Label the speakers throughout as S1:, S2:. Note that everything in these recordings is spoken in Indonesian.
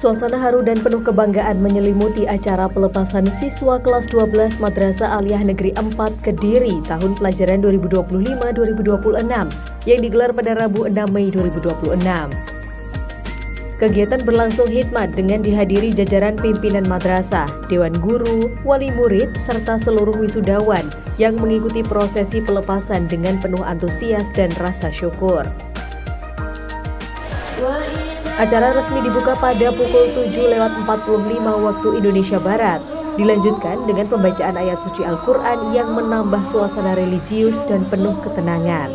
S1: Suasana haru dan penuh kebanggaan menyelimuti acara pelepasan siswa kelas 12 Madrasah Aliyah Negeri 4 Kediri tahun pelajaran 2025-2026 yang digelar pada Rabu 6 Mei 2026. Kegiatan berlangsung hikmat dengan dihadiri jajaran pimpinan madrasah, dewan guru, wali murid, serta seluruh wisudawan yang mengikuti prosesi pelepasan dengan penuh antusias dan rasa syukur. Acara resmi dibuka pada pukul 7:45 waktu Indonesia Barat. Dilanjutkan dengan pembacaan ayat suci Al-Quran yang menambah suasana religius dan penuh ketenangan.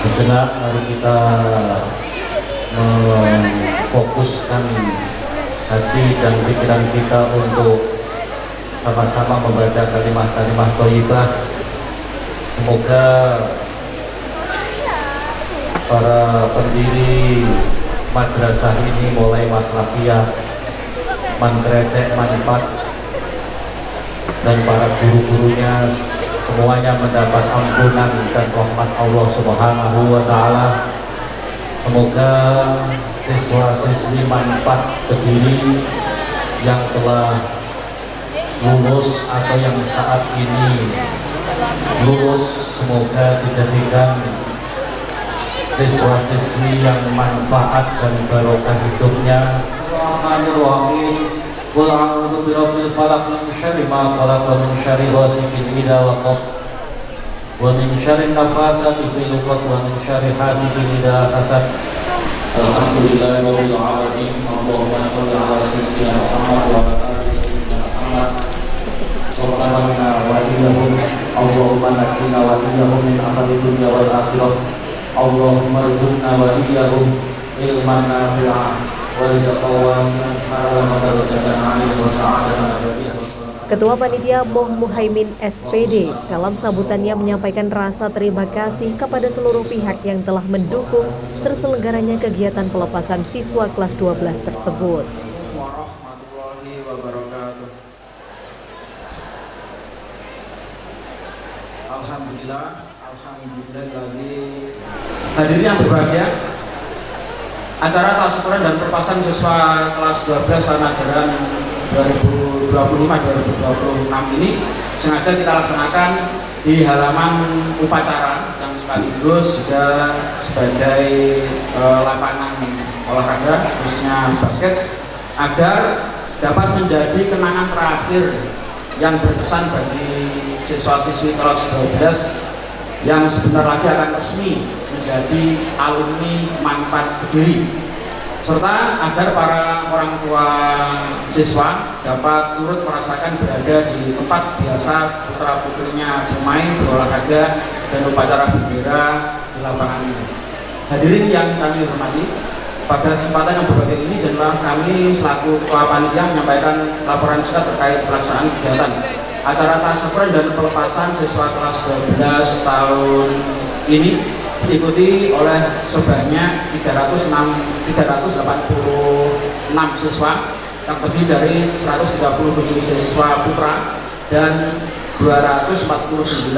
S2: Sejenak mari kita memfokuskan hati dan pikiran kita untuk sama-sama membaca kalimat-kalimat thayyibah. Semoga para pendiri madrasah ini, mulai Mas Rafia, Man Krecek, Man Pat, dan para guru-gurunya semuanya mendapat ampunan dan rahmat Allah Subhanahu wa Ta'ala. Semoga siswa-siswi manfaat Kediri yang telah lulus atau yang saat ini lulus, semoga dijadikan siswa-siswi yang manfaat dan barokah hidupnya. Bismillahirrahmanirrahim. Qul a'udzu birabbil falaq min syarri ma khalaq wa min syarri ghasiqin idza waqab wa min syarri nafatsati fil 'uqad wa min syarri hasidin idza hasad. Alhamdulillahirabbil alamin. Allahumma shalli ala sayyidina Muhammad wa ala ali sayyidina Muhammad. Rabbana wa iyyahum Allahumma najjina wa iyyahum min amali dunya wal akhirah. Allahumma rzuqna wa iyyahum ilman nafi'an wa rizqan wasi'an wa darajatan 'aliyah wa sa'adatan abadiyah.
S1: Ketua Panitia Moh Muhaimin SPD dalam sambutannya menyampaikan rasa terima kasih kepada seluruh pihak yang telah mendukung terselenggaranya kegiatan pelepasan siswa kelas 12 tersebut.
S3: Warahmatullahi wabarakatuh. Alhamdulillah, hadirin yang berbahagia, acara tasyakuran dan pelepasan siswa kelas 12 tahun ajaran 2025-2026 ini sengaja kita laksanakan di halaman upacara yang sekaligus juga sebagai lapangan olahraga khususnya basket, agar dapat menjadi kenangan terakhir yang berkesan bagi siswa-siswi kelas 12 yang sebentar lagi akan resmi menjadi alumni manfaat Kediri, serta agar para orang tua siswa dapat turut merasakan berada di tempat biasa putra putrinya bermain, berolahraga, dan upacara bendera di lapangan ini. Hadirin yang kami hormati, pada kesempatan yang berbahagia ini jenderal kami selaku ketua panitia menyampaikan laporan singkat terkait pelaksanaan kegiatan acara tasyakuran dan pelepasan siswa kelas 12 tahun ini diikuti oleh sebanyak 386 siswa yang terdiri dari 137 siswa putra dan 249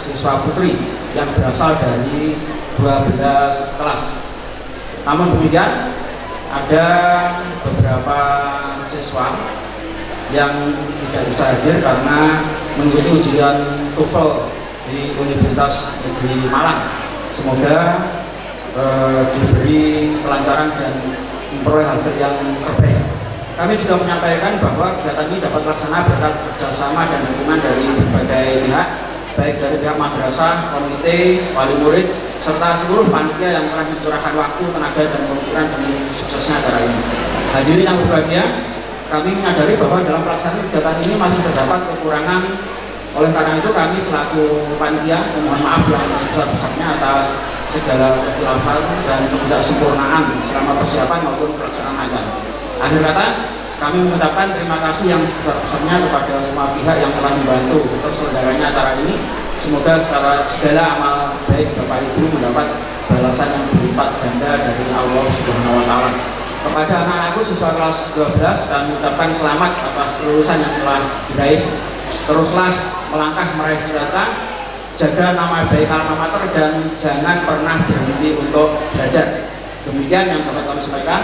S3: siswa putri yang berasal dari 12 kelas. Namun demikian, ada beberapa siswa yang tidak bisa hadir karena mengikuti ujian TOEFL di Universitas Negeri Malang. Semoga diberi kelancaran dan memperoleh hasil yang terbaik. Kami juga menyampaikan bahwa kegiatan ini dapat terlaksana berkat kerjasama dan dukungan dari berbagai pihak, baik dari pihak madrasah, komite, wali murid, serta seluruh panitia yang telah mencurahkan waktu, tenaga, dan pemikiran demi suksesnya acara ini. Hadirin yang berbahagia, kami menyadari bahwa dalam pelaksanaan kegiatan ini masih terdapat kekurangan. Oleh karena itu kami selaku panitia mohon maaf yang sebesar-besarnya atas segala kekhilafan dan ketidaksempurnaan selama persiapan maupun pelaksanaan acara. Akhir kata, kami mengucapkan terima kasih yang sebesar-besarnya kepada semua pihak yang telah membantu terselenggaranya acara ini. Semoga segala amal baik Bapak Ibu mendapat balasan yang berlipat ganda dari Allah Subhanahu wa Ta'ala. Kepada anak-anakku siswa kelas 12 kami ucapkan selamat atas kelulusan yang telah diraih. Teruslah melangkah meraih cita-cita, jaga nama baik alma mater dan jangan pernah berhenti untuk belajar. Demikian yang dapat kami sampaikan.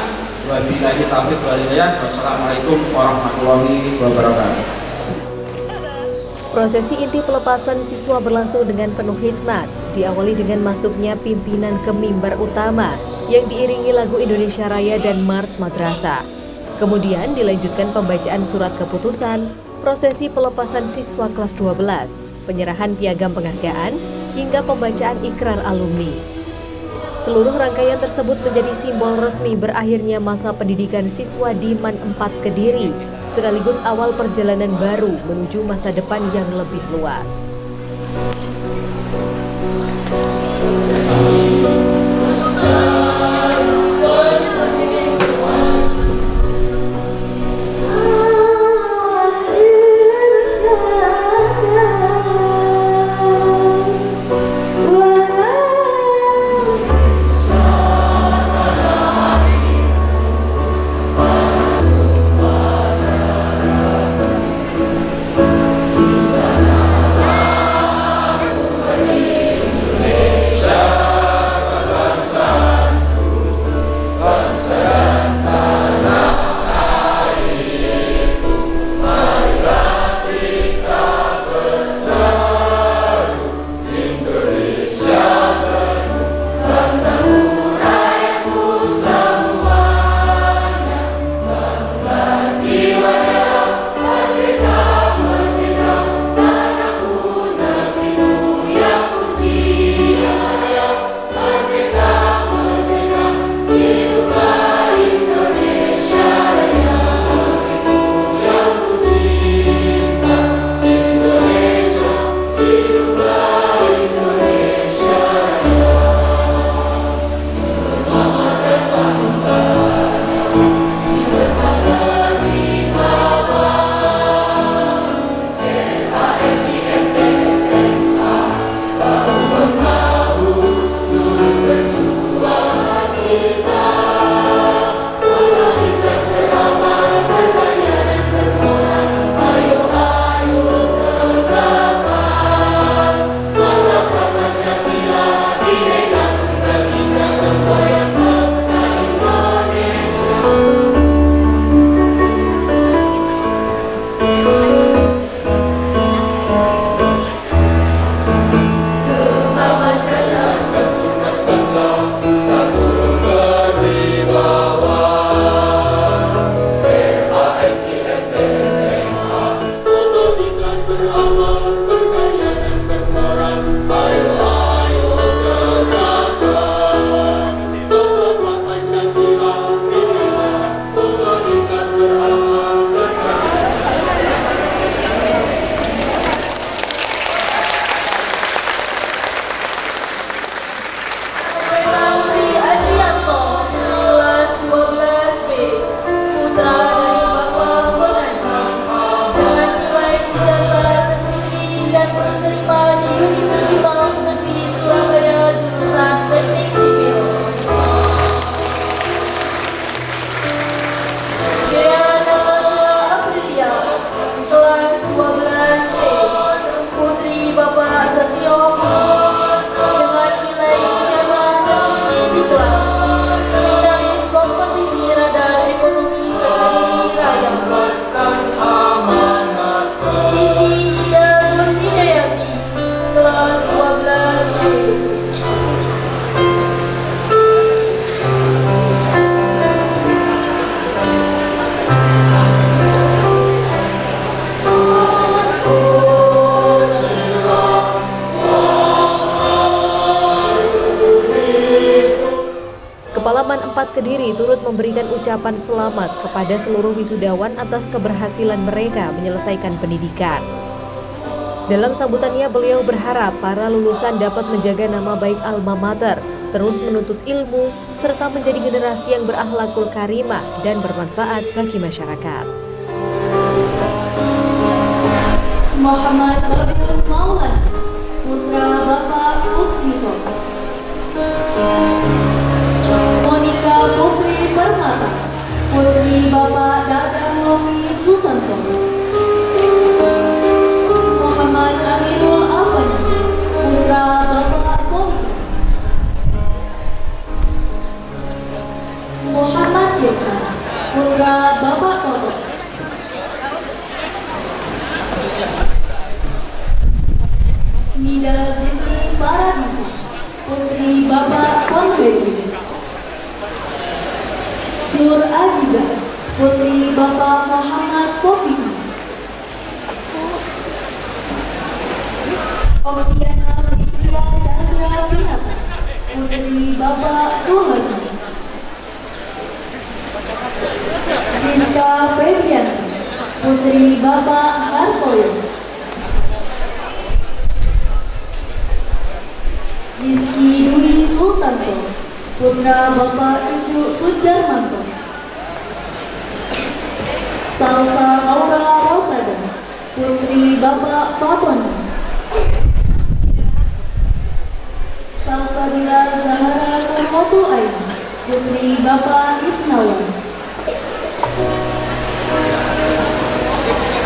S3: Wabillahi taufiq wal hidayah. Wassalamualaikum warahmatullahi wabarakatuh.
S1: Prosesi inti pelepasan siswa berlangsung dengan penuh hikmat, diawali dengan masuknya pimpinan ke mimbar utama yang diiringi lagu Indonesia Raya dan Mars Madrasah. Kemudian dilanjutkan pembacaan surat keputusan, prosesi pelepasan siswa kelas 12, penyerahan piagam penghargaan, hingga pembacaan ikrar alumni. Seluruh rangkaian tersebut menjadi simbol resmi berakhirnya masa pendidikan siswa di MAN 4 Kediri, sekaligus awal perjalanan baru menuju masa depan yang lebih luas. MAN 4 Kediri turut memberikan ucapan selamat kepada seluruh wisudawan atas keberhasilan mereka menyelesaikan pendidikan. Dalam sambutannya, beliau berharap para lulusan dapat menjaga nama baik alma mater, terus menuntut ilmu, serta menjadi generasi yang berakhlakul karimah dan bermanfaat bagi masyarakat.
S4: Muhammad Babius Maulana, putra Bapak Usmito. Monika Putri Permata, Bapak Muhammad Sofi, Okiana Fitria Chandra Vinata, putri Bapak Suhardi, Rizka Febrian, putri Bapak Hartoyo, Rizky Dwi Sultanto, putra Bapak Ibu Sujarmanto, Salsa Laura Rosada, putri Bapak Faton, Salsabila Zahara Kurmotu Aina, putri Bapak Isnawan,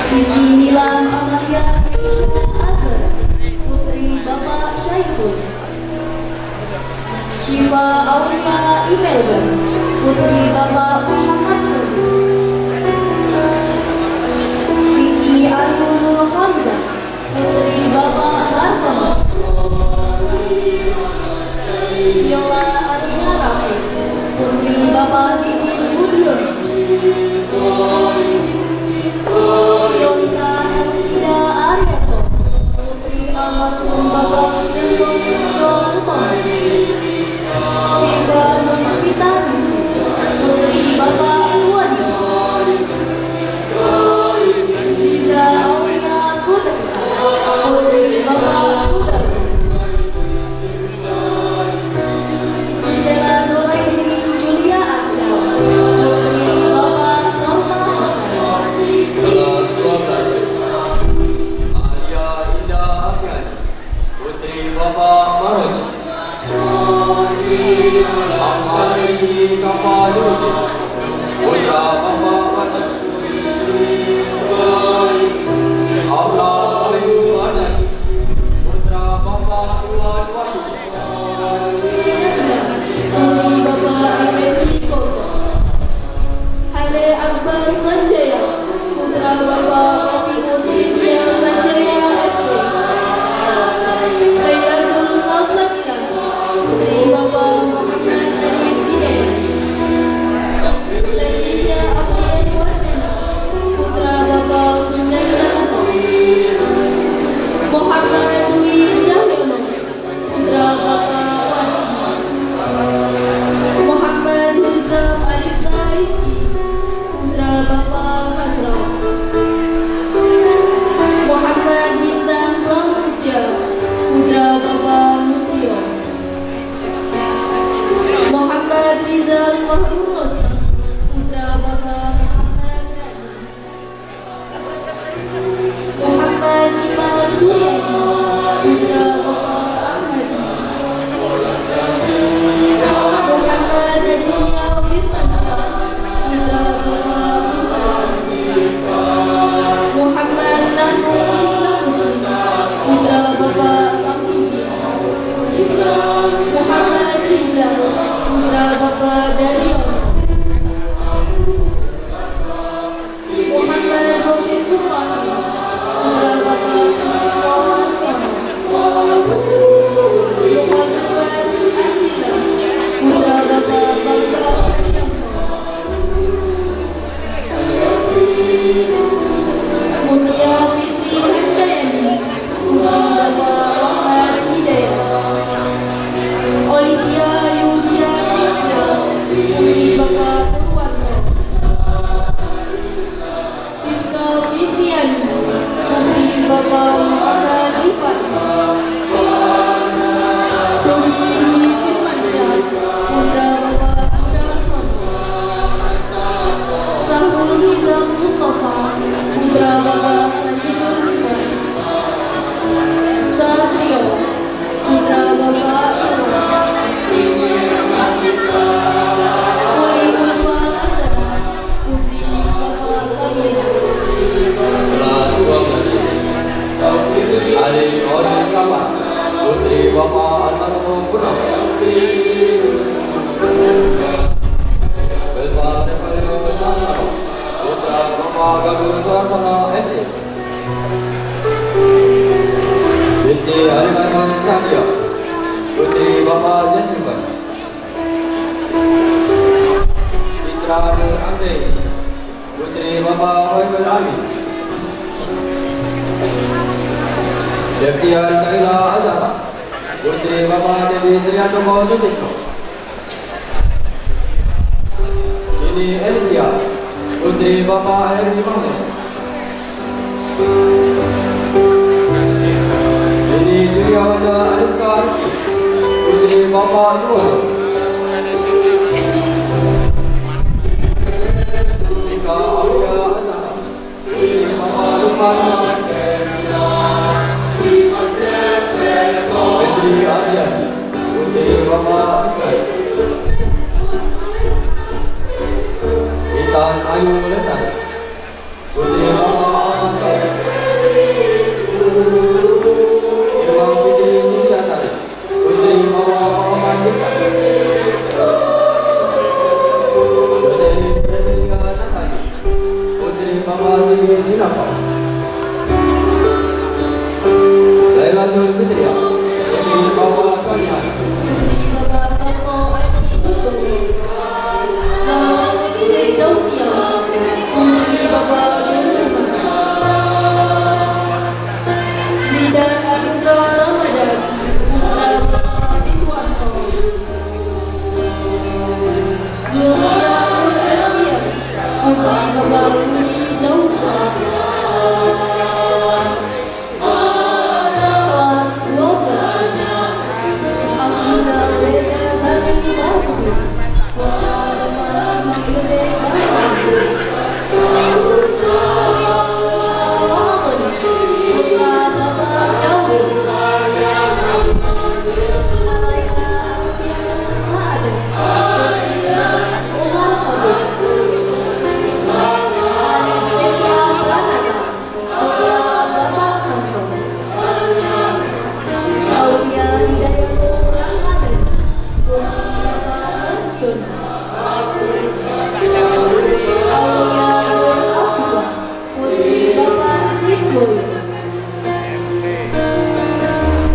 S4: Siti Nilam Amalia Krisha Azhar, putri Bapak Syaiful, Syifa Aulia Imelda, putri Bapak Muhammad Sobi, Vicky Ayu Nur Khalidah, putri Bapak Hartono, Yola Adina Rafi, putri Bapak Didin Budiono, Yonta Elvida Ariato, putri almarhum Bapak Sudiryo Sudro Utomo, Viva Nusvita Nisi, putri Bapak Suwadi, Ziza Aulia Sudakta, putri Bapak Sudar, Susela Nuraini Julia Axel, putri Bapak Norma Hasan,
S5: Kelas 12 Alia Indah Afiani, putri Bapak Maroni, Amsari Kapadudi, putra Bapak Wadas, Allah Ayu Anani, putra Bapak Iwan Wahyu,
S4: putri Bapak Effendi Koko, Hale Akbar Sanjaya, putra Bapak Rafiul Sidya Sanjaya SP, Lailatul Salsabila, putri Bapak Muhammad Arif Hidayat, Leticia Apriani Wardana, putra Bapak Sundaryanto, Muhammad Dwi Cahyono, putra Bapak Wadi, Muhammad Hildram Alifta Rizki, putra Bapak Masra, Muhammad Bintang Pramudia, putra Bapak Mutio, Muhammad Rizal Mahmurosi, putra Bapak Muhammad Radi, Muhammad Iman Suryani, putra Bapak Ahmadi, Muhammad Aditya Firmansyah, putra Bapak Sultan, Muhammad Nahmu Islamuddin, putra Bapak Samsudin, Muhammad Rizal, putra Bapak Daryono,
S5: Bapak Faisal Ali. Deputian Kaila Azhar, Putri Bapak Dewi Trianto Sutisno. Ini Elvia, Putri Bapak Eri Mahmud. Ini Juliana Alifka Rizky, Putri Bapak Suwono. Ika Aulia Azhar, Putri Bapak Lukman. Petri Adiati, Putri Bapak Ikai. Intan Ayu Lestari, Putri Bapak Ahmad Kaya. Imam Fitri Suryasari, Putri Bapak Muhammad Jeksan. Josephine Presidia Natali, Putri Bapak Sri Sinapa. Lailatul Fitria, Putri Bapak Salihan.
S4: Putri Bapak Sato Aiki Bukuri, Putri Dausia, Putri Bapak Nurman, Zidan Anugrah Ramadan, Putra Bapak Siswanto, Zulia Nur Estia, Putri Bapak Budi Jauha. Kelas 12 Afizal Reza Zaki Babu, Putra Bapak Mahmudin Babu, Putra Bapak Jawi, Alaika Alfiana Sa'adat, Umar Khabib, Anisetia Pranata, Putra Bapak Santo, Aulia Hidayatul Rahmadan, Putri Bapak Marjion, Aulia Nur Afifah, Putri Bapak Siswoyo,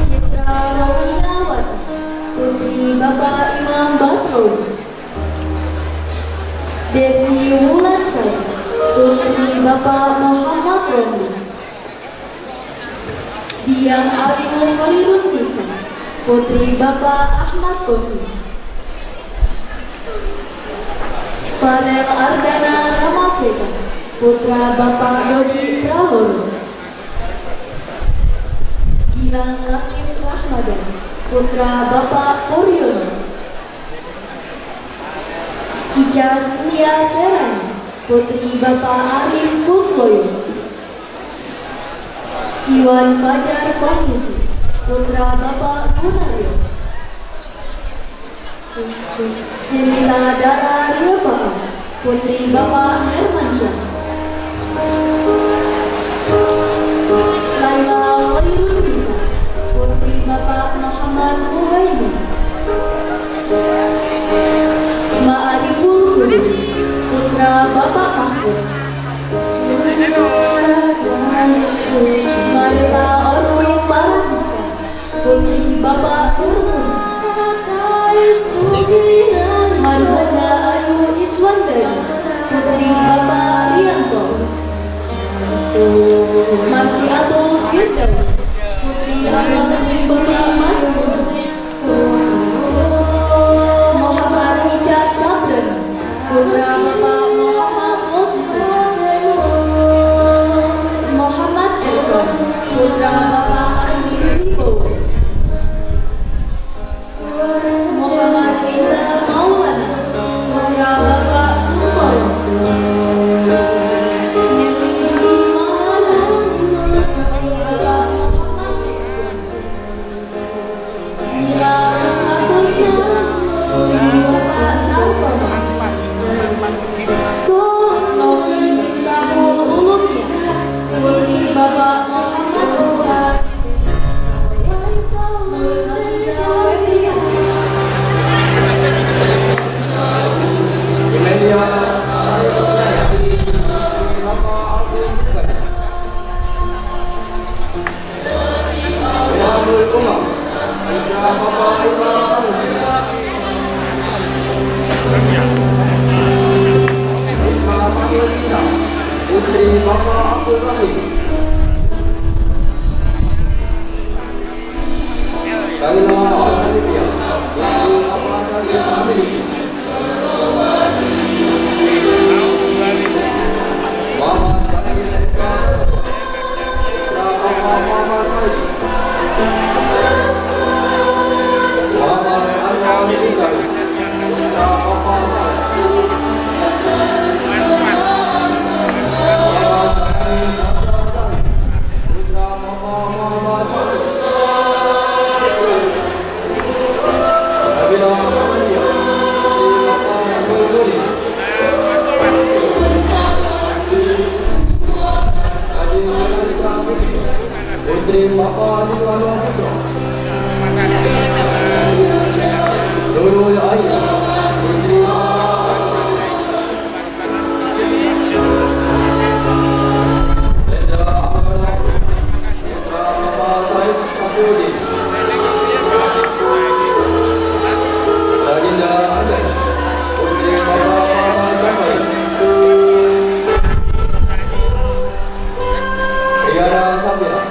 S4: Citra Rawinawati, Putri Bapak Imam Basro, Desi Wulansari, Putri Bapak Muhammad Romi, Dian Ayu Khairun Nisa, Putri Bapak Ahmad Kosi, Farel Ardana Ramaseta, Putra Bapak Dodi Prahono, Gilang Langit Rahmadan, Putra Bapak Kuryono, Icas Nia Serani, Putri Bapak Arif Kuswoyo, Iwan Fajar Fahmisi, Putra Bapak Gunaryo, Jelila Dara Riafah, Putri Bapak Hermansyah, Laila Khairun Nisa, Putri Bapak Muhammad Muhaimin, Ma'ariful Kudus, Putra Bapak Mahfud, Marita Orwe Paradiska, Putri Bapak Nurmun, Marzanda Ayu Iswandari, Putri Bapak Rianto, Mastiatul Firdaus, Putri Bapak Masmur, Muhammad Hijat Sabran, Putra Bapak Muhammad Losita, Muhammad Erfan, Putra Bapak Amir Ribo, Muhammad Rizal
S5: Putri Bapak Siswanto Putra Nurul Aisyah Putri Lendra Amal Putra Bapak Said Safiuddin Sadinda Adan Putri Bapak Muhammad Rafael Riana Sabira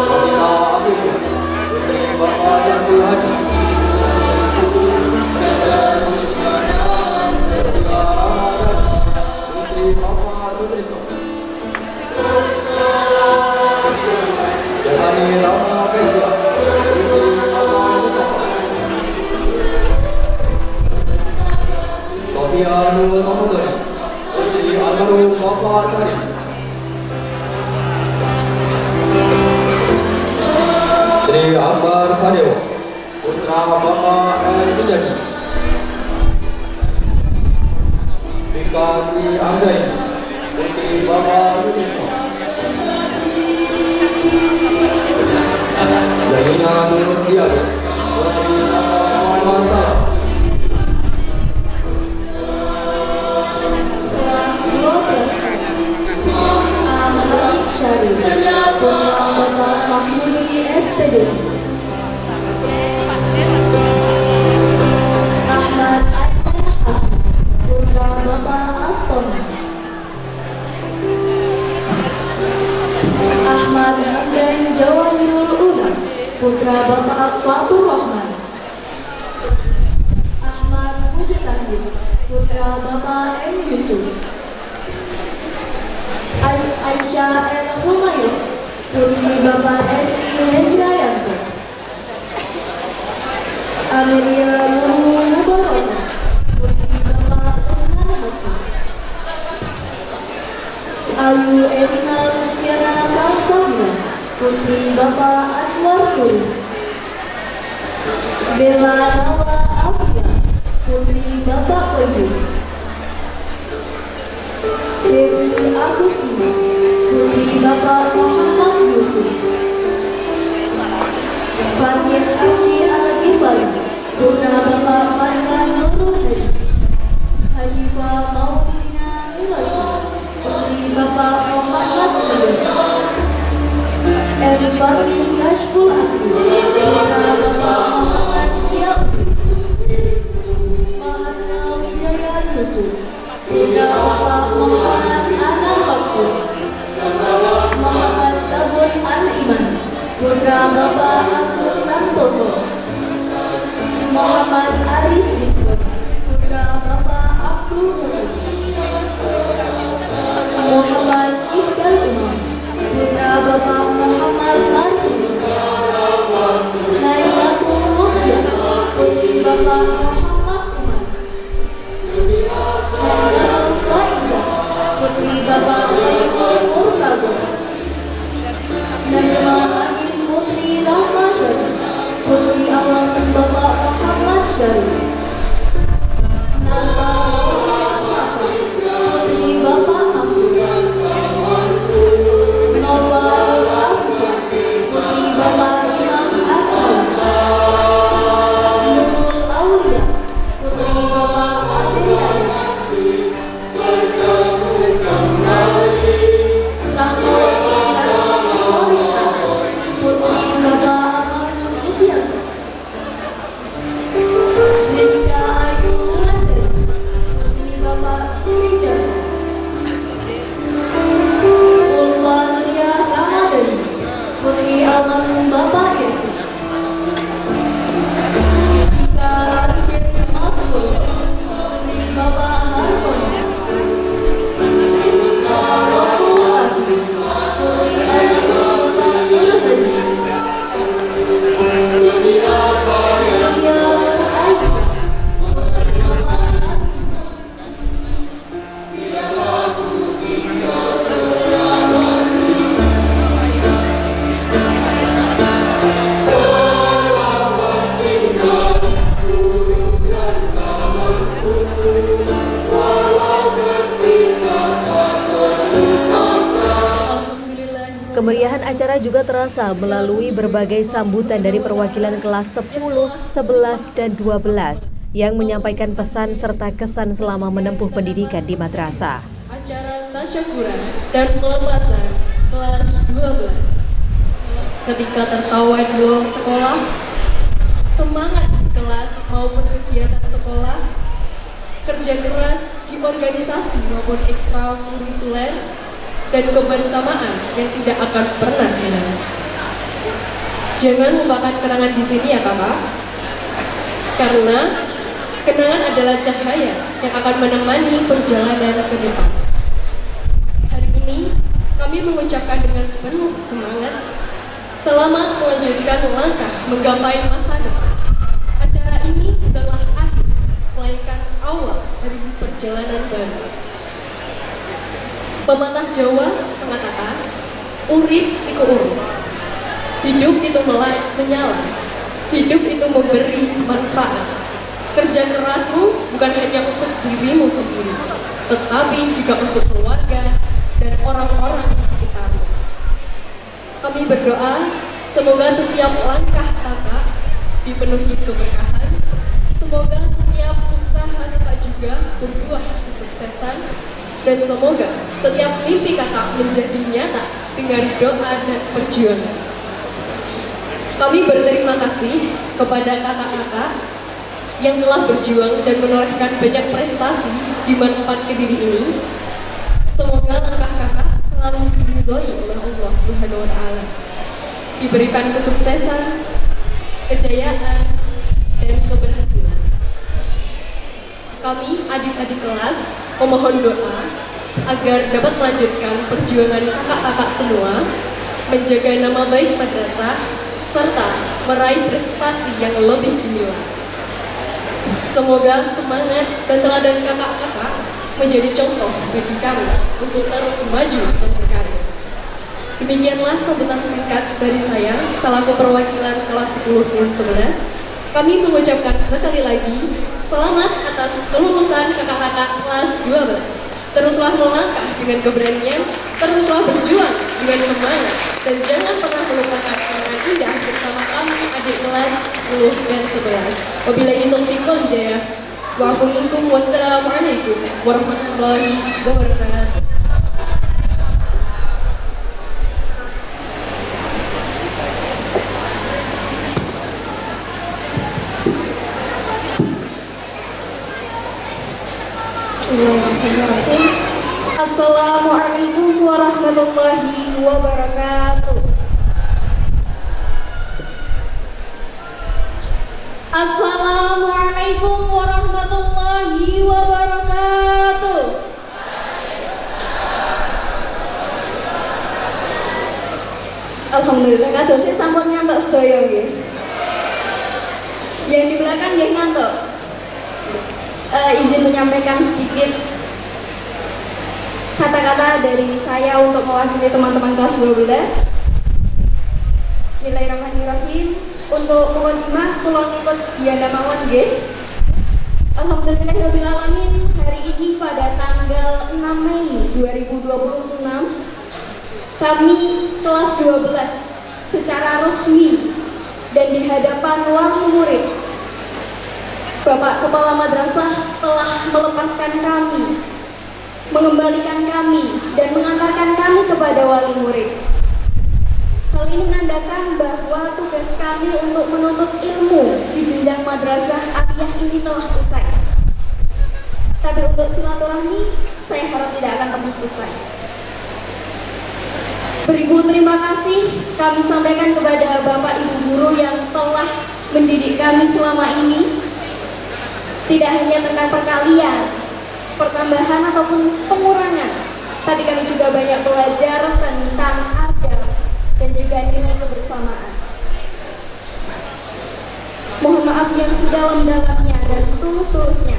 S5: Rosita Afiqah Putri Bapak Abdul Hadi Rosita Ramadan Putri Bapak Sutrisno Jahani Rama Fezia Putri Bapak Mustafa Sofia Nur Mahmudani Putri Azharul Bapak Sari Sri Akbar Sadewa Putra Bapak El Sujadi Vika Dwi Anggaini Putri Bapak Sutrisno Zaina Nur Diado Putri Bapak Muhammad Salah
S4: Kelas 12 Ahmad Syarif Putra Bapak Mahmudi SPD Ahmad Adnan Hafiz Putra Bapak Aston Ahmad Hamdan Jawahirul Ula Putra Bapak Fatur Rahman Ahmad Mujtahid Putra Bapak M. Yusuf Aisyah El Humayun Putri Bapak S.I. Hendrayanto Amelia Nurul Mubaraka Putri Bapak Rahman Hakim Ayu Erina Lufiana Salsabila Putri Bapak Anwar Turis Bella Nawa Afia Putri Bapak Wahyu Devi Agustina Putri Bapak Muhammad Yusuf Fatir Abdi Al-Ghifari Putra Bapak Fadlan Nurul Hadi Hanifah Maulina Ilasya Putri Bapak Muhammad Sudir M. Fatih Kashful Akhi Putra Bapak Muhammad Yaudi Mahatma Wijaya Yusuf Putra Bapak Muhammad Anam Bakfur Muhammad Sabun Al-Iman Putra Bapak Agus Santoso Muhammad Aris Iswan Putra Bapak Abdul Mukhlis Muhammad Iqbal Umar Putra Bapak Muhammad Marsudi Nailatul Mukhtar Putri Bapak Muhammad Umar Nailatul Faiza Putri Bapak Khairul Murtado Najma Amin Putri Rahma Syarif Putri Awam Bapak Muhammad Syarif Nasa Putri Bapak Afif Nova Afifah Putri Bapak Imam Asal Nurul Aulia Putri Bapak Adriana
S1: acara juga terasa melalui berbagai sambutan dari perwakilan kelas 10, 11, dan 12 yang menyampaikan pesan serta kesan selama menempuh pendidikan di madrasah.
S6: Acara tasyakuran dan pelepasan kelas 12. Ketika tertawa di ruang sekolah, semangat di kelas maupun kegiatan sekolah, kerja keras di organisasi maupun ekstrakurikuler, dan kebersamaan yang tidak akan pernah hilang. Jangan lupakan kenangan di sini ya kakak, karena kenangan adalah cahaya yang akan menemani perjalanan ke depan. Hari ini kami mengucapkan dengan penuh semangat, selamat melanjutkan langkah menggapai masa depan. Acara ini bukanlah akhir, melainkan awal dari perjalanan baru. Pepatah Jawa mengatakan, urip iku urip. Hidup itu menyala, hidup itu memberi manfaat. Kerja kerasmu bukan hanya untuk dirimu sendiri, tetapi juga untuk keluarga dan orang-orang di sekitarmu. Kami berdoa, semoga setiap langkah kakak dipenuhi keberkahan. Semoga setiap usaha kakak juga berbuah kesuksesan. Dan semoga setiap mimpi kakak menjadi nyata dengan doa dan perjuangan. Kami berterima kasih kepada kakak-kakak yang telah berjuang dan menorehkan banyak prestasi di manfaat Kediri ini. Semoga langkah kakak selalu diridhoi oleh Allah Subhanahu wa Ta'ala, diberikan kesuksesan, kejayaan, dan keberhasilan. Kami adik-adik kelas memohon doa agar dapat melanjutkan perjuangan kakak-kakak semua, menjaga nama baik madrasah, serta meraih prestasi yang lebih gemilang. Semoga semangat dan teladan kakak-kakak menjadi contoh bagi kami untuk terus maju dan berkarya. Demikianlah sambutan singkat dari saya selaku perwakilan kelas 10 dan 11. Kami mengucapkan sekali lagi selamat atas kelulusan kakak-kakak kelas 12. Teruslah melangkah dengan keberanian, teruslah berjuang dengan semangat, dan jangan pernah melupakan kenangan indah bersama kami adik kelas 10 dan 11. Wabillahi taufiq wal hidayah. Wassalamualaikum warahmatullahi wabarakatuh. Bismillahirrahmanirrahim. Assalamualaikum warahmatullahi wabarakatuh. Assalamualaikum warahmatullahi wabarakatuh. Alhamdulillah kados sik sampun ngantuk sedaya nggih. Yang di belakang nggih ngantuk. Izin menyampaikan sedikit kata-kata dari saya untuk mewakili teman-teman kelas 12. Bismillahirrahmanirrahim. Untuk mukadimah kula ngikut diana mawon nggih. Alhamdulillahirabbil alamin, hari ini pada tanggal 6 Mei 2026 kami kelas 12 secara resmi dan di hadapan wali murid, Bapak Kepala Madrasah telah melepaskan kami, mengembalikan kami, dan mengantarkan kami kepada wali murid. Hal ini menandakan bahwa tugas kami untuk menuntut ilmu di jenjang madrasah aliyah ini telah usai. Tapi untuk silaturahmi, saya harap tidak akan pernah usai. Beribu terima kasih kami sampaikan kepada Bapak Ibu Guru yang telah mendidik kami selama ini. Tidak hanya tentang perkalian, pertambahan ataupun pengurangan, tapi kami juga banyak belajar tentang adab dan juga nilai kebersamaan. Mohon maaf yang sedalam-dalamnya dan setulus-tulusnya.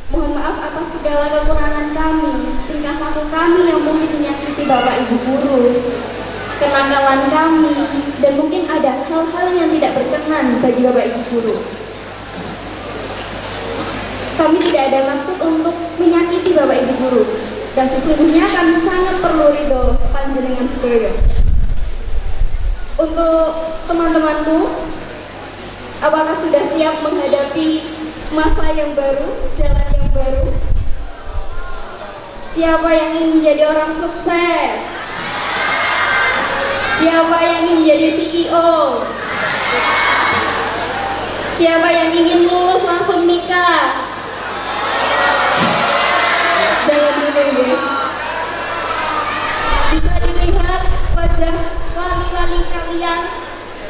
S6: Mohon maaf atas segala kekurangan kami, tingkah laku kami yang mungkin menyakiti Bapak Ibu Guru, kenakalan kami, dan mungkin ada hal-hal yang tidak berkenan bagi Bapak Ibu Guru. Kami tidak ada maksud untuk menyakiti Bapak Ibu Guru, dan sesungguhnya kami sangat perlu ridho panjenengan sedaya.
S7: Untuk teman-temanku, apakah sudah siap menghadapi masa yang baru, jalan yang baru? Siapa yang ingin menjadi orang sukses? Siapa yang ingin menjadi CEO? Siapa yang ingin lulus langsung nikah? Jangan dulu. Bisa dilihat wajah wali-wali kalian,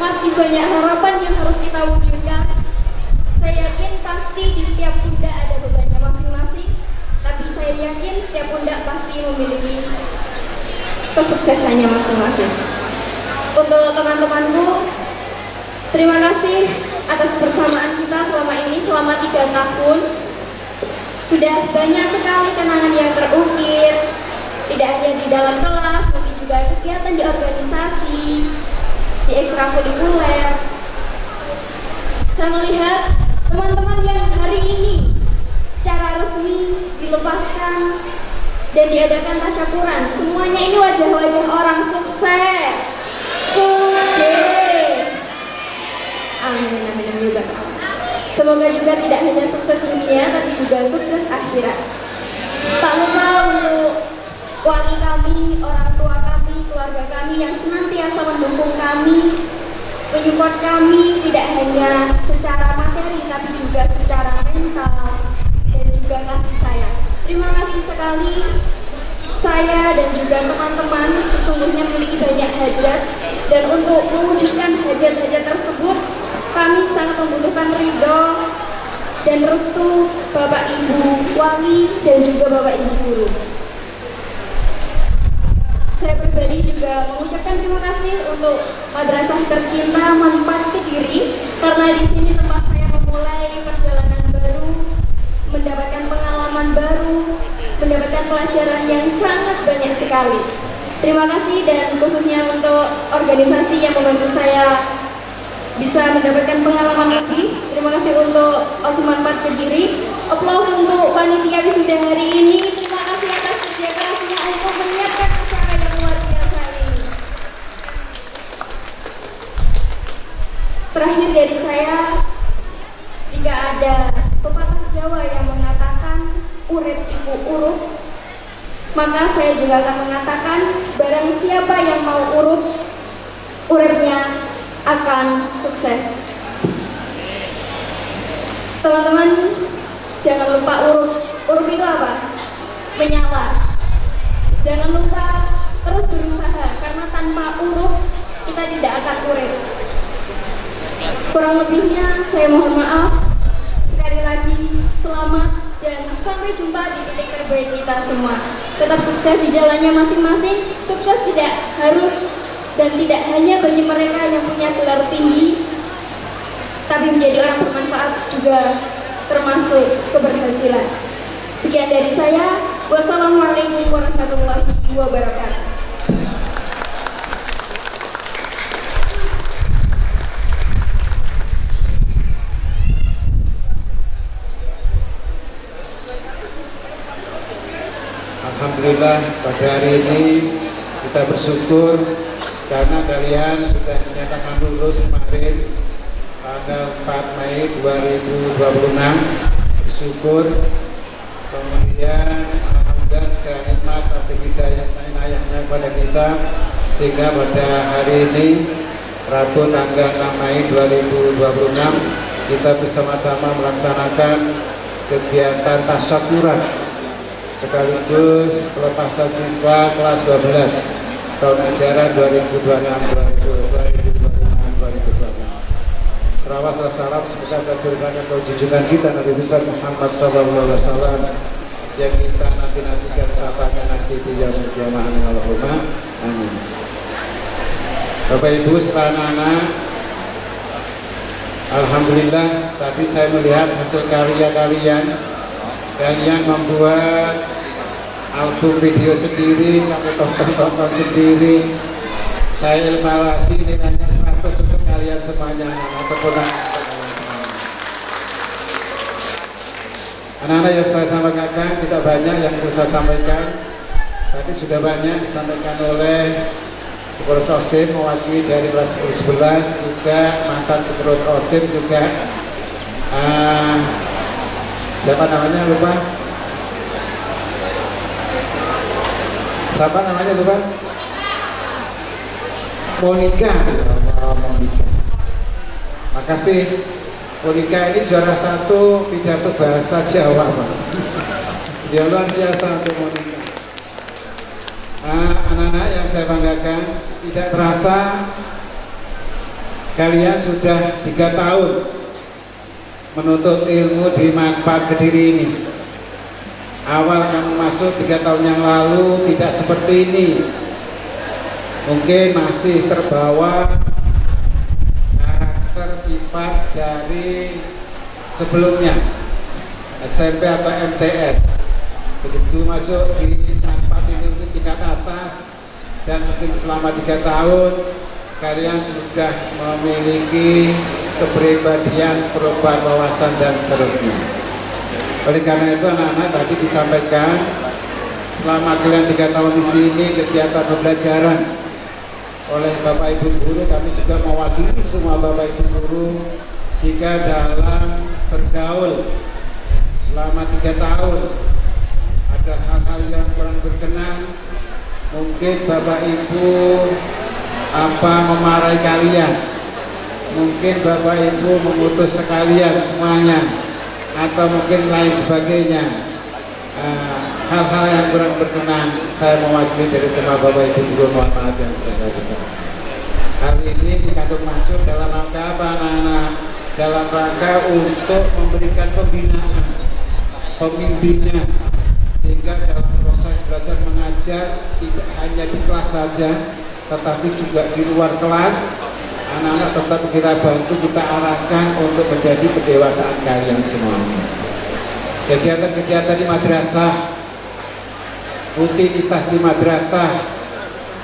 S7: masih banyak harapan yang harus kita wujudkan. Saya yakin pasti di setiap pundak ada bebannya masing-masing, tapi saya yakin setiap pundak pasti memiliki kesuksesannya masing-masing. Untuk teman-temanku, terima kasih atas kebersamaan kita selama ini, selama 3 tahun. Sudah banyak sekali kenangan yang terukir, tidak hanya di dalam kelas, mungkin juga kegiatan di organisasi, di ekstrakurikuler. Saya melihat teman-teman yang hari ini secara resmi dilepaskan dan diadakan tasyakuran, semuanya ini wajah-wajah orang sukses. Amin, amin, amin juga. Semoga juga tidak hanya sukses dunia, tapi juga sukses akhirat. Tak lupa untuk wali kami, orang tua kami, keluarga kami yang senantiasa mendukung kami, menyupport kami tidak hanya secara materi, tapi juga secara mental dan juga kasih sayang. Terima kasih sekali. Saya dan juga teman-teman sesungguhnya memiliki banyak hajat, dan untuk mewujudkan hajat-hajat tersebut kami sangat membutuhkan ridho dan restu Bapak Ibu wali dan juga Bapak Ibu guru. Saya pribadi juga mengucapkan terima kasih untuk Madrasah Tercinta Manfaat Kediri, karena di sini tempat saya memulai perjalanan baru, mendapatkan pengalaman baru, mendapatkan pelajaran yang sangat banyak sekali. Terima kasih, dan khususnya untuk organisasi yang membantu saya bisa mendapatkan pengalaman lebih. Terima kasih untuk Osman Manfaat Kediri. Aplaus untuk panitia wisuda hari ini. Terima kasih atas kerja kerasnya untuk menyiapkan acara yang luar biasa ini. Terakhir dari saya, jika ada pepatah Jawa yang mengatakan urip iku urup, maka saya juga akan mengatakan barang siapa yang mau urup, uripnya akan sukses. Teman-teman, jangan lupa urup. Urup itu apa? Menyala. Jangan lupa terus berusaha, karena tanpa urup kita tidak akan urip. Kurang lebihnya saya mohon maaf. Sekali lagi selamat dan sampai jumpa di titik terbaik kita semua. Tetap sukses di jalannya masing-masing. Sukses tidak harus dan tidak hanya bagi mereka yang punya gelar tinggi, tapi menjadi orang bermanfaat juga termasuk keberhasilan. Sekian dari saya. Wassalamualaikum warahmatullahi wabarakatuh.
S8: Alhamdulillah, pada hari ini kita bersyukur karena kalian sudah dinyatakan lulus kemarin tanggal 4 Mei 2026. Bersyukur, kemudian alhamdulillah segala nikmat tapi hidayah ayahnya kepada kita, sehingga pada hari ini Rabu tanggal 6 Mei 2026 kita bersama-sama melaksanakan kegiatan tasyakuran sekaligus pelepasan siswa kelas 12 tahun ajaran 2026-2026. Selawat salam sebesar terjurkan atau junjungan kita Nabi besar Muhammad SAW yang kita nanti-nantikan sapanya nanti di yaumul qiyamah. Allahumma amin. Bapak Ibu anak-anak, alhamdulillah tadi saya melihat hasil karya kalian. Kalian membuat album video sendiri, kamu tonton sendiri. Saya evaluasi nilainya 100 untuk kalian semuanya. Anak-anak yang saya sampaikan tidak banyak yang perlu saya sampaikan. Tadi sudah banyak disampaikan oleh pengurus OSIM mewakili dari kelas 11 juga mantan pengurus OSIM juga. Siapa namanya lupa? Siapa namanya lupa? Monika. Oh, Monika. Makasih. Monika ini juara 1 pidato bahasa Jawa, Pak. Dia luar biasa untuk Monika. Anak-anak yang saya banggakan, tidak terasa kalian sudah 3 tahun menuntut ilmu di Manfaat Kediri ini. Awal kamu masuk 3 tahun yang lalu tidak seperti ini, mungkin masih terbawa karakter sifat dari sebelumnya SMP atau MTS. Begitu masuk di Manfaat ini untuk tingkat atas dan mungkin selama 3 tahun kalian sudah memiliki kepribadian, perubahan wawasan dan seterusnya. Oleh karena itu anak-anak tadi disampaikan selama kalian 3 tahun di sini kegiatan pembelajaran oleh Bapak Ibu guru, kami juga mewakili semua Bapak Ibu guru jika dalam bergaul selama 3 tahun ada hal-hal yang kurang berkenan, mungkin Bapak Ibu memarahi kalian, mungkin Bapak Ibu memutus sekalian semuanya, atau mungkin lain sebagainya. Hal-hal yang kurang berkenan saya mewakili dari semua Bapak Ibu guru, mohon maaf yang sebesar-besar. Hal ini dikandung masuk dalam rangka apa anak-anak? Dalam rangka untuk memberikan pembinaan, pembimbingan, sehingga dalam proses belajar mengajar tidak hanya di kelas saja, tetapi juga di luar kelas. Anak-anak tetap kita bantu, kita arahkan untuk menjadi pendewasaan kalian semuanya. Kegiatan-kegiatan di madrasah, rutinitas di madrasah,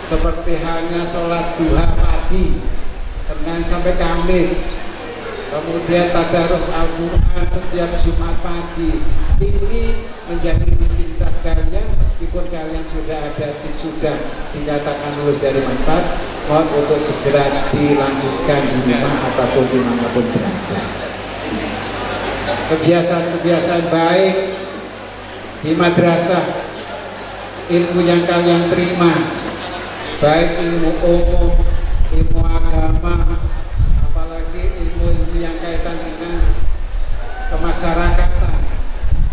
S8: seperti halnya sholat duha pagi, Senin sampai Kamis, kemudian tadarus Al-Quran setiap Jumat pagi, ini menjadi rutinitas kalian meskipun kalian sudah dinyatakan lulus dari Manfaat. Mohon untuk segera dilanjutkan di rumah ataupun dimanapun berada. Kebiasaan-kebiasaan baik di madrasah, ilmu yang kalian terima, baik ilmu umum, ilmu agama, apalagi ilmu-ilmu yang kaitan dengan kemasyarakatan,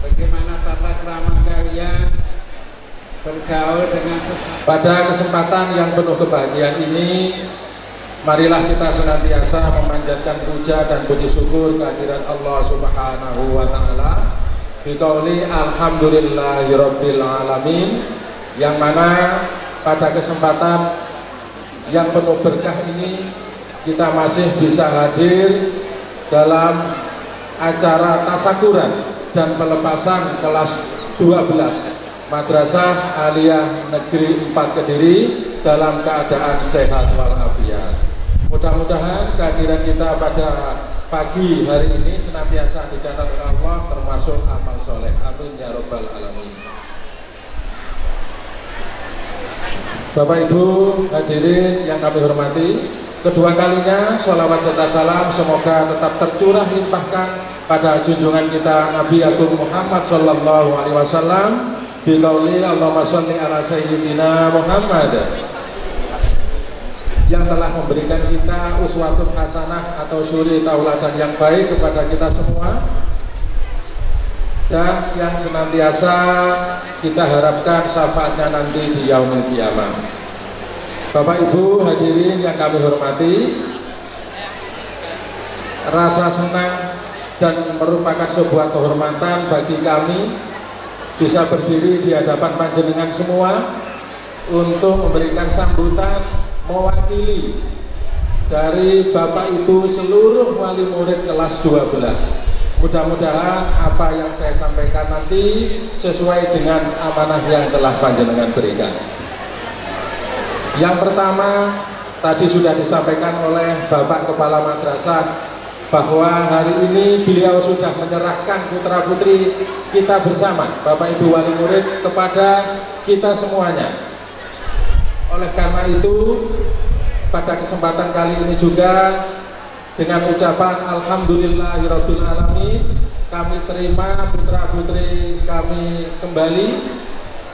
S8: bagaimana tata krama kalian bergaul dengan sesama.
S9: Pada kesempatan yang penuh kebahagiaan ini, marilah kita senantiasa memanjatkan puja dan puji syukur kehadirat Allah Subhanahu wa taala biqauli alhamdulillahirabbil alamin, yang mana pada kesempatan yang penuh berkah ini kita masih bisa hadir dalam acara tasakuran dan pelepasan kelas 12 Madrasah Aliyah Negeri 4 Kediri dalam keadaan sehat walafiat. Mudah-mudahan kehadiran kita pada pagi hari ini senantiasa dicatat oleh Allah termasuk amal soleh. Amin ya robbal alamin. Bapak Ibu hadirin yang kami hormati, kedua kalinya sholawat serta salam semoga tetap tercurah limpahkan pada junjungan kita Nabi Agung Muhammad Sallallahu Alaihi Wasallam biqauli Allahumma sholli ala sayyidina Muhammad, yang telah memberikan kita uswatun hasanah atau suri tauladan yang baik kepada kita semua, dan yang senantiasa kita harapkan syafaatnya nanti di yaumil qiyamah. Bapak Ibu hadirin yang kami hormati, rasa senang dan merupakan sebuah kehormatan bagi kami bisa berdiri di hadapan panjenengan semua untuk memberikan sambutan mewakili dari Bapak Ibu seluruh wali murid kelas 12. Mudah-mudahan apa yang saya sampaikan nanti sesuai dengan amanah yang telah panjenengan berikan. Yang pertama, tadi sudah disampaikan oleh Bapak Kepala Madrasah bahwa hari ini beliau sudah menyerahkan putra-putri kita bersama, Bapak Ibu wali murid, kepada kita semuanya. Oleh karena itu, pada kesempatan kali ini juga dengan ucapan Alhamdulillahirabbil alamin, kami terima putra-putri kami kembali,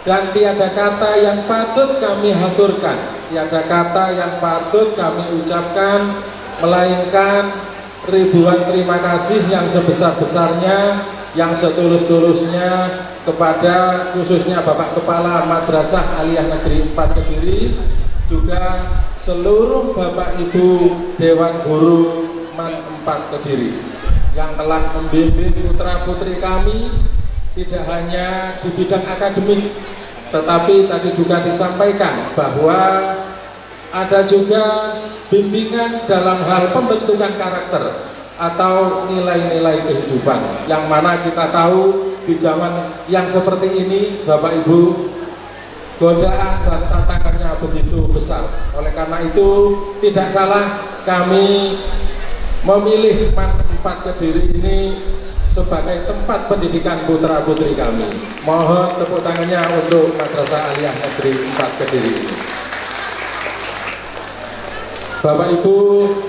S9: dan tiada kata yang patut kami haturkan, tiada kata yang patut kami ucapkan, melainkan ribuan terima kasih yang sebesar-besarnya, yang setulus-tulusnya kepada khususnya Bapak Kepala Madrasah Aliyah Negeri 4 Kediri, juga seluruh Bapak Ibu Dewan Guru MAN 4 Kediri yang telah membimbing putra-putri kami tidak hanya di bidang akademik, tetapi tadi juga disampaikan bahwa ada juga bimbingan dalam hal pembentukan karakter atau nilai-nilai kehidupan, yang mana kita tahu di zaman yang seperti ini Bapak Ibu, godaan dan tantangannya begitu besar. Oleh karena itu tidak salah kami memilih MAN 4 Kediri ini sebagai tempat pendidikan putra-putri kami. Mohon tepuk tangannya untuk Madrasah Aliyah Negeri 4 Kediri ini. Bapak Ibu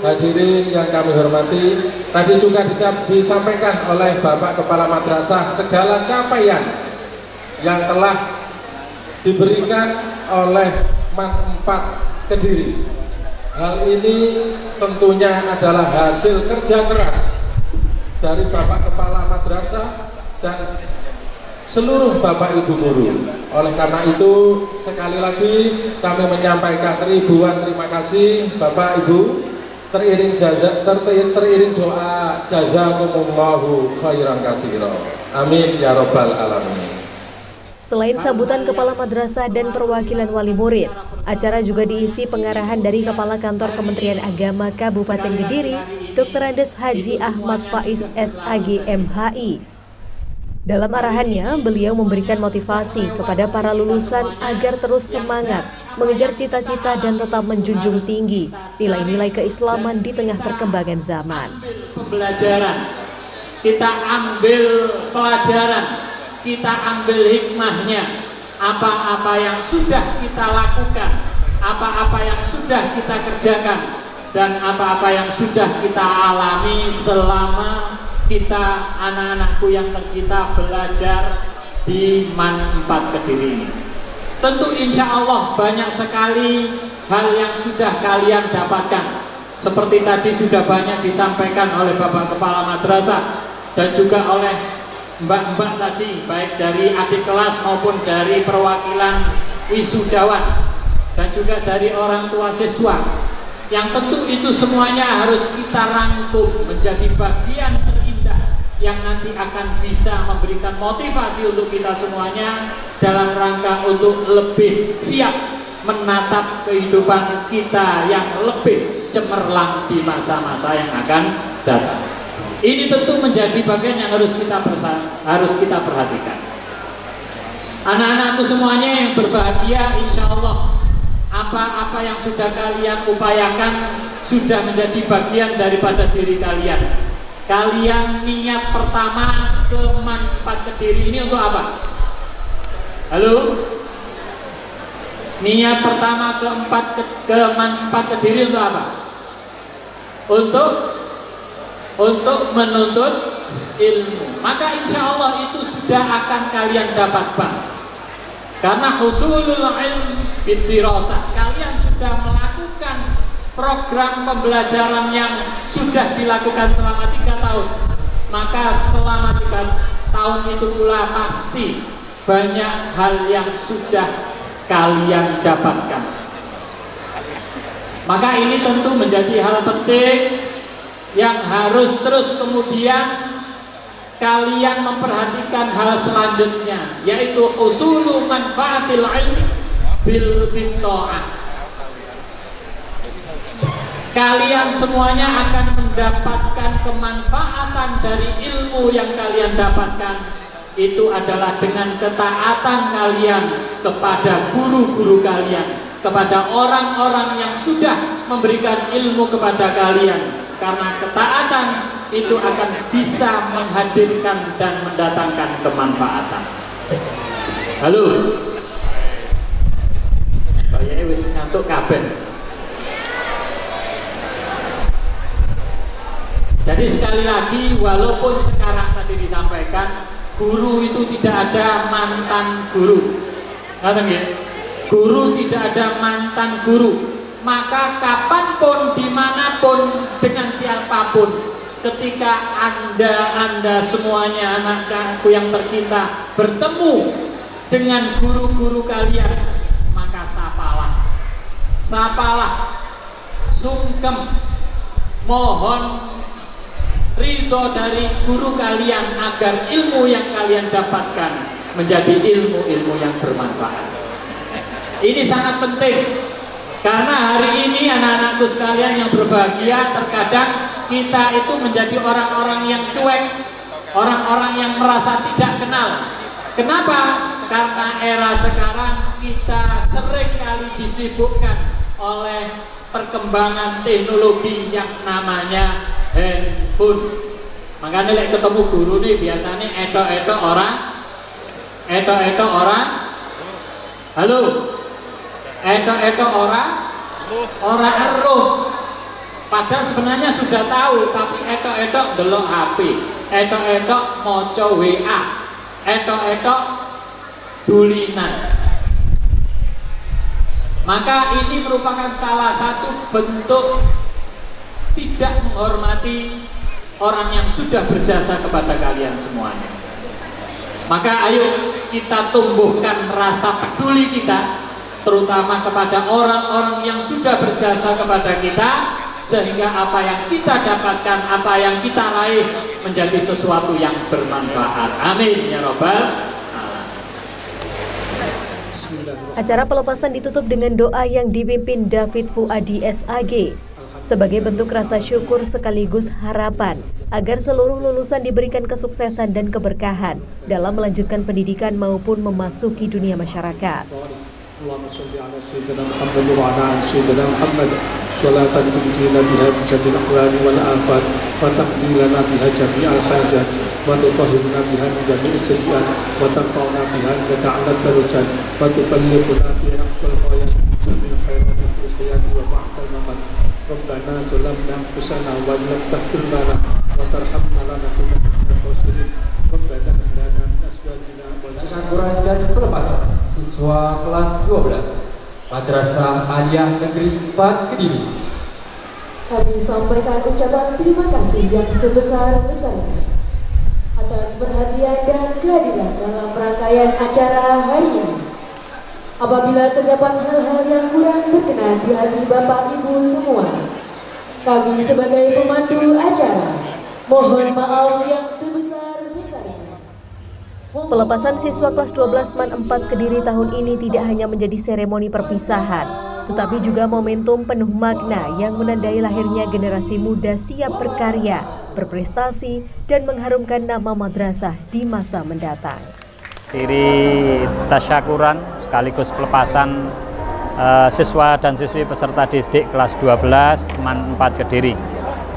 S9: hadirin yang kami hormati, tadi juga disampaikan oleh Bapak Kepala Madrasah segala capaian yang telah diberikan oleh MAN 4 Kediri. Hal ini tentunya adalah hasil kerja keras dari Bapak Kepala Madrasah dan seluruh Bapak Ibu guru. Oleh karena itu sekali lagi kami menyampaikan ribuan terima kasih Bapak Ibu, teriring doa jazakumullahu khairan katsira. Amin ya rabbal alamin.
S1: Selain sambutan Kepala Madrasah dan perwakilan wali murid, acara juga diisi pengarahan dari Kepala Kantor Kementerian Agama Kabupaten Kediri, Dr. Andes Haji Ahmad Faiz SAG MHI. Dalam arahannya, beliau memberikan motivasi kepada para lulusan agar terus semangat, mengejar cita-cita dan tetap menjunjung tinggi nilai-nilai keislaman di tengah perkembangan zaman.
S3: Pembelajaran, kita ambil pelajaran, kita ambil hikmahnya, apa-apa yang sudah kita lakukan, apa-apa yang sudah kita kerjakan, dan apa-apa yang sudah kita alami selama kita anak-anakku yang tercinta belajar di MAN 4 Kediri ini. Tentu insya Allah banyak sekali hal yang sudah kalian dapatkan. Seperti tadi sudah banyak disampaikan oleh Bapak Kepala Madrasah dan juga oleh mbak-mbak tadi, baik dari adik kelas maupun dari perwakilan wisudawan dan juga dari orang tua siswa. Yang tentu itu semuanya harus kita rangkum menjadi bagian terindah yang nanti akan bisa memberikan motivasi untuk kita semuanya dalam rangka untuk lebih siap menatap kehidupan kita yang lebih cemerlang di masa-masa yang akan datang. Ini tentu menjadi bagian yang harus kita perhatikan. Anak-anakku semuanya yang berbahagia, insya Allah apa-apa yang sudah kalian upayakan sudah menjadi bagian daripada diri kalian. Kalian niat pertama ke MAN 4 Kediri ini untuk apa? Halo? Niat pertama ke MAN 4 Kediri untuk apa? Untuk menuntut ilmu. Maka insya Allah itu sudah akan kalian dapat, Pak. Karena husulul ilm bidirasah, kalian sudah melakukan program pembelajaran yang sudah dilakukan selama 3 tahun. Maka selama 3 tahun itu pula pasti banyak hal yang sudah kalian dapatkan. Maka ini tentu menjadi hal penting yang harus terus kemudian kalian memperhatikan hal selanjutnya, yaitu husulu manfaatil ilmi bil bitta'ah. Kalian semuanya akan mendapatkan kemanfaatan dari ilmu yang kalian dapatkan. Itu adalah dengan ketaatan kalian kepada guru-guru kalian, kepada orang-orang yang sudah memberikan ilmu kepada kalian. Karena ketaatan itu akan bisa menghadirkan dan mendatangkan kemanfaatan. Halo.
S10: wis ngantuk kabeh. Jadi sekali lagi, walaupun sekarang tadi disampaikan guru itu tidak ada mantan guru, ngerti nggih? Guru tidak ada mantan guru. Maka kapanpun, dimanapun, dengan siapapun, ketika anda semuanya, anak-anakku yang tercinta, bertemu dengan guru-guru kalian, maka sapalah, sungkem, mohon ridho dari guru kalian agar ilmu yang kalian dapatkan menjadi ilmu-ilmu yang bermanfaat. Ini sangat penting, karena hari ini anak-anakku sekalian yang berbahagia, terkadang kita itu menjadi orang-orang yang cuek, orang-orang yang merasa tidak kenal. Kenapa? Karena era sekarang kita sering kali disibukkan oleh perkembangan teknologi yang namanya handphone. Makanya lek ketemu guru nih biasanya etok-etok orang, halo, etok-etok orang eruh. Padahal sebenarnya sudah tahu, tapi etok-etok delok HP, etok-etok moco WA, etok-etok dulinan. Maka ini merupakan salah satu bentuk tidak menghormati orang yang sudah berjasa kepada kalian semuanya. Maka ayo kita tumbuhkan rasa peduli kita, terutama kepada orang-orang yang sudah berjasa kepada kita, sehingga apa yang kita dapatkan, apa yang kita raih menjadi sesuatu yang bermanfaat. Amin ya Rabbal.
S1: Acara pelepasan ditutup dengan doa yang dipimpin David Fuadi SAG sebagai bentuk rasa syukur sekaligus harapan agar seluruh lulusan diberikan kesuksesan dan keberkahan dalam melanjutkan pendidikan maupun memasuki dunia masyarakat.
S8: Allahumma shalli ala sayyidina Muhammad wa ala ali sayyidina Muhammad salatan tunjina biha min jami'il akhlaqi wal afat wa taqdilana biha jami'al hajat wa tutahhirna biha min jami'is sayyi'at wa tarfa'una biha ila a'la darajat wa tuballighuna biha aqsal ghayat min jami'il khairat fil hayati wa ba'da al-mamat. Rabbana zalamna anfusana wa lam taghfir lana wa tarhamna lanakunanna minal khasirin. Rabbana hab lana min azwajina wa
S5: Tasyakuran dan pelepasan siswa kelas 12 Madrasah Aliyah Negeri 4 Kediri.
S4: Kami sampaikan ucapan terima kasih yang sebesar-besarnya atas perhatian dan kehadiran dalam rangkaian acara hari ini. Apabila terdapat hal-hal yang kurang berkenan di hati Bapak Ibu semua, kami sebagai pemandu acara mohon maaf yang sebesar-besarnya.
S1: Pelepasan siswa kelas 12 MAN 4 Kediri tahun ini tidak hanya menjadi seremoni perpisahan, tetapi juga momentum penuh makna yang menandai lahirnya generasi muda siap berkarya, berprestasi, dan mengharumkan nama madrasah di masa mendatang.
S11: Diri tasyakuran sekaligus pelepasan siswa dan siswi peserta didik kelas 12 MAN 4 Kediri.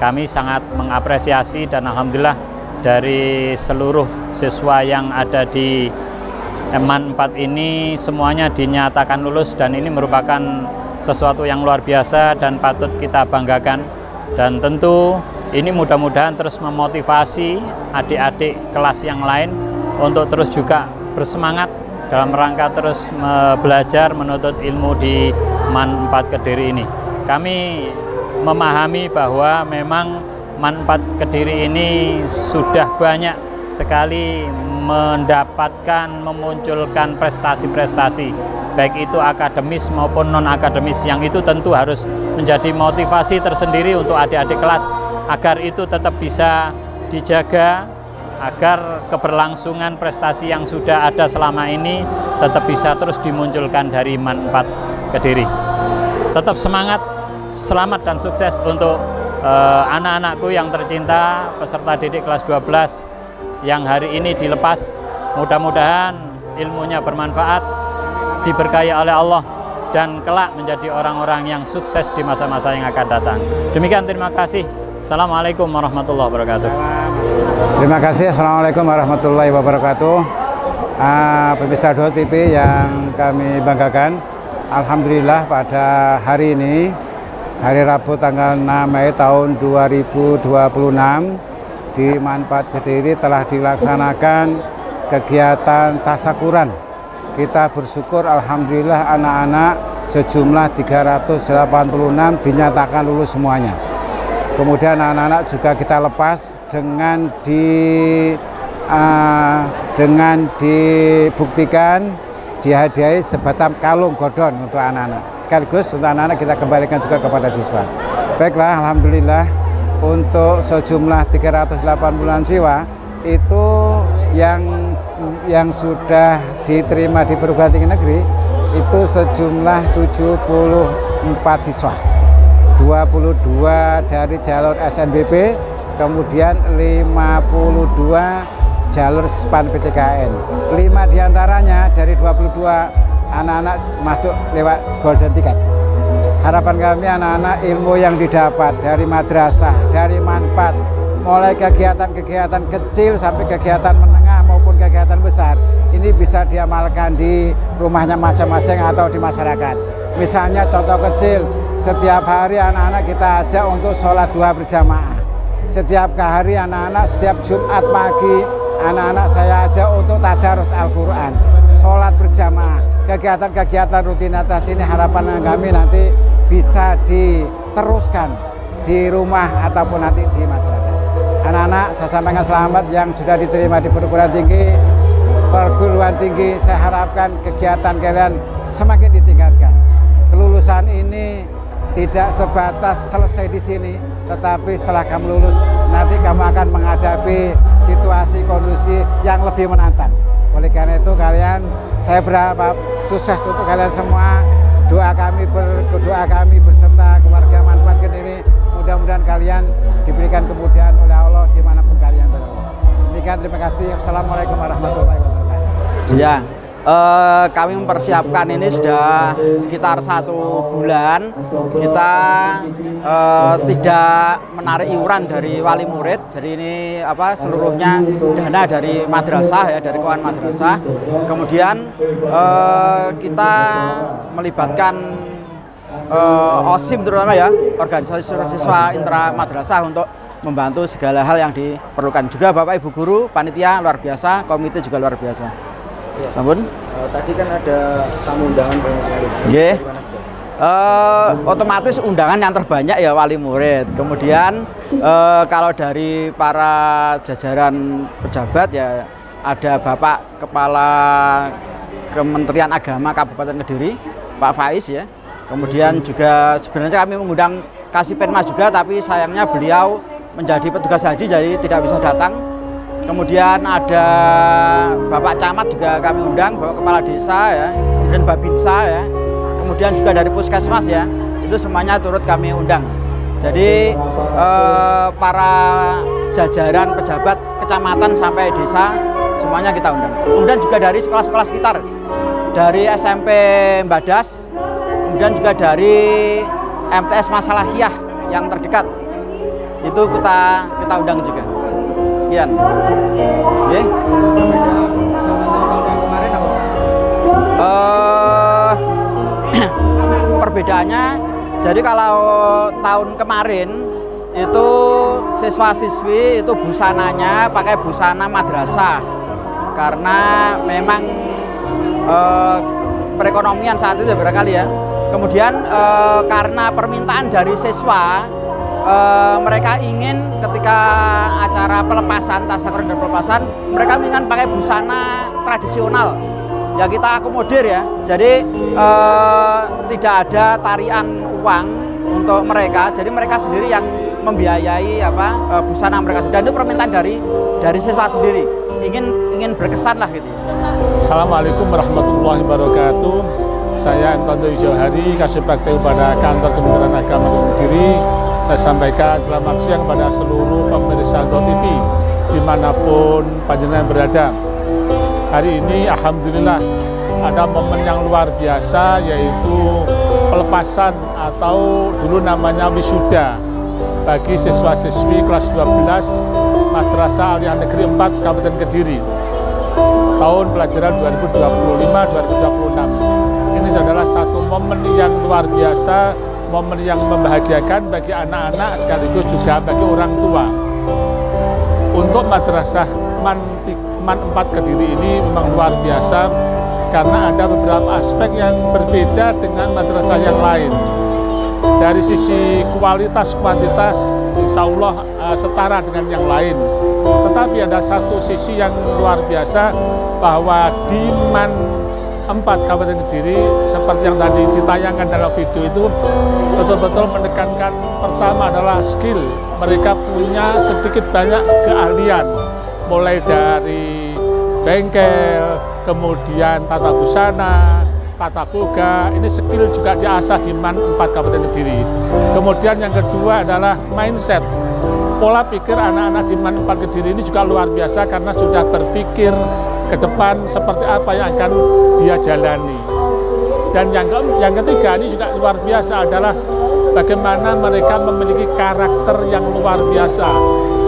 S11: Kami sangat mengapresiasi dan alhamdulillah dari seluruh siswa yang ada di MAN 4 ini semuanya dinyatakan lulus, dan ini merupakan sesuatu yang luar biasa dan patut kita banggakan. Dan tentu ini mudah-mudahan terus memotivasi adik-adik kelas yang lain untuk terus juga bersemangat dalam rangka terus belajar menuntut ilmu di MAN 4 Kediri ini. Kami memahami bahwa memang MAN 4 Kediri ini sudah banyak sekali mendapatkan, memunculkan prestasi-prestasi, baik itu akademis maupun non-akademis, yang itu tentu harus menjadi motivasi tersendiri untuk adik-adik kelas agar itu tetap bisa dijaga, agar keberlangsungan prestasi yang sudah ada selama ini tetap bisa terus dimunculkan dari MAN 4 Kediri. Tetap semangat, selamat dan sukses untuk anak-anakku yang tercinta, peserta didik kelas 12 yang hari ini dilepas. Mudah-mudahan ilmunya bermanfaat, diberkahi oleh Allah, dan kelak menjadi orang-orang yang sukses di masa-masa yang akan datang. Demikian, terima kasih. Assalamualaikum warahmatullahi wabarakatuh.
S12: Terima kasih. Assalamualaikum warahmatullahi wabarakatuh. Pemirsa Dua TV yang kami banggakan, Alhamdulillah pada hari ini, hari Rabu tanggal 6 Mei tahun 2026 di Manfaat Kediri telah dilaksanakan kegiatan tasakuran. Kita bersyukur alhamdulillah anak-anak sejumlah 386 dinyatakan lulus semuanya. Kemudian anak-anak juga kita lepas dengan dibuktikan dihadiahi sebatang kalung godon untuk anak-anak. Sekaligus untuk anak-anak kita kembalikan juga kepada siswa. Baiklah, alhamdulillah untuk sejumlah 386 siswa itu yang sudah diterima di perguruan tinggi negeri itu sejumlah 74 siswa. 22 dari jalur SNBP, kemudian 52 jalur SPAN PTKN. 5 diantaranya dari 22 anak-anak masuk lewat golden ticket. Harapan kami anak-anak ilmu yang didapat dari madrasah, dari manfaat, mulai kegiatan-kegiatan kecil sampai kegiatan menengah maupun kegiatan besar, ini bisa diamalkan di rumahnya masing-masing atau di masyarakat. Misalnya contoh kecil, setiap hari anak-anak kita ajak untuk sholat duha berjamaah. Setiap hari anak-anak setiap Jumat pagi anak-anak saya ajak untuk tadarus Al-Quran, sholat berjamaah. Kegiatan-kegiatan rutinitas ini harapan kami nanti bisa diteruskan di rumah ataupun nanti di masyarakat. Anak-anak saya sampaikan selamat yang sudah diterima di perguruan tinggi. Saya harapkan kegiatan kalian semakin ditingkatkan. Kelulusan ini tidak sebatas selesai di sini, tetapi setelah kamu lulus nanti kamu akan menghadapi situasi kondisi yang lebih menantang. Oleh karena itu saya berharap sukses untuk kalian semua. Doa kami beserta keluarga Manfaat Kediri, mudah-mudahan kalian diberikan kemudahan oleh Allah dimanapun kalian berada. Demikian, terima kasih. Assalamualaikum warahmatullahi wabarakatuh.
S13: Ya. Kami mempersiapkan ini sudah sekitar 1 bulan. Kita tidak menarik iuran dari wali murid. Jadi ini seluruhnya dana dari madrasah ya, dari keuangan madrasah. Kemudian kita melibatkan OSIM terutama ya, organisasi siswa intra madrasah untuk membantu segala hal yang diperlukan. Juga Bapak Ibu guru, panitia luar biasa, komite juga luar biasa.
S14: Ya.
S13: Sampun?
S14: Tadi kan ada tamu undangan banyak sekali.
S13: Yeah. Otomatis undangan yang terbanyak ya wali murid. Kemudian kalau dari para jajaran pejabat ya ada Bapak Kepala Kementerian Agama Kabupaten Kediri, Pak Faiz ya. Kemudian juga sebenarnya kami mengundang Kasipinmas juga, tapi sayangnya beliau menjadi petugas haji jadi tidak bisa datang. Kemudian ada Bapak Camat juga kami undang, Bapak Kepala Desa ya, kemudian Babinsa ya, kemudian juga dari Puskesmas ya, itu semuanya turut kami undang. Jadi para jajaran pejabat kecamatan sampai desa semuanya kita undang. Kemudian juga dari sekolah-sekolah sekitar, dari SMP Mbadas, kemudian juga dari MTS Masalahiyah yang terdekat, itu kita undang juga. Sekian. Okay. Perbedaannya, jadi kalau tahun kemarin itu siswa-siswi itu busananya pakai busana madrasah karena memang perekonomian saat itu barangkali ya. Kemudian karena permintaan dari siswa, mereka ingin ketika acara pelepasan, tasakuran dan pelepasan, mereka ingin pakai busana tradisional. Ya kita akomodir ya. Jadi tidak ada tarian uang untuk mereka. Jadi mereka sendiri yang membiayai busana mereka. Dan itu permintaan dari siswa sendiri. Ingin berkesan lah gitu.
S15: Assalamualaikum warahmatullahi wabarakatuh. Saya M. Tonto Wijauhari, Kasih Bakti pada Kantor Kementerian Agama Kediri. Saya sampaikan selamat siang kepada seluruh pemirsa Tonto TV dimanapun panjenengan berada. Hari ini alhamdulillah ada momen yang luar biasa, yaitu pelepasan atau dulu namanya wisuda bagi siswa-siswi kelas 12 Madrasah Aliyah Negeri 4 Kabupaten Kediri tahun pelajaran 2025-2026. Ini Hadis adalah satu momen yang luar biasa, momen yang membahagiakan bagi anak-anak sekaligus juga bagi orang tua. Untuk Madrasah Man 4 Kediri ini memang luar biasa karena ada beberapa aspek yang berbeda dengan madrasah yang lain. Dari sisi kualitas kuantitas insya Allah setara dengan yang lain. Tetapi ada satu sisi yang luar biasa bahwa di Man 4 Kabupaten Kediri seperti yang tadi ditayangkan dalam video itu betul-betul menekankan pertama adalah skill. Mereka punya sedikit banyak keahlian mulai dari bengkel, kemudian tata busana, tata boga, ini skill juga diasah di Man 4 Kabupaten Kediri. Kemudian yang kedua adalah mindset. Pola pikir anak-anak di Man 4 Kediri ini juga luar biasa karena sudah berpikir ke depan seperti apa yang akan dia jalani. Dan yang ketiga ini juga luar biasa adalah bagaimana mereka memiliki karakter yang luar biasa.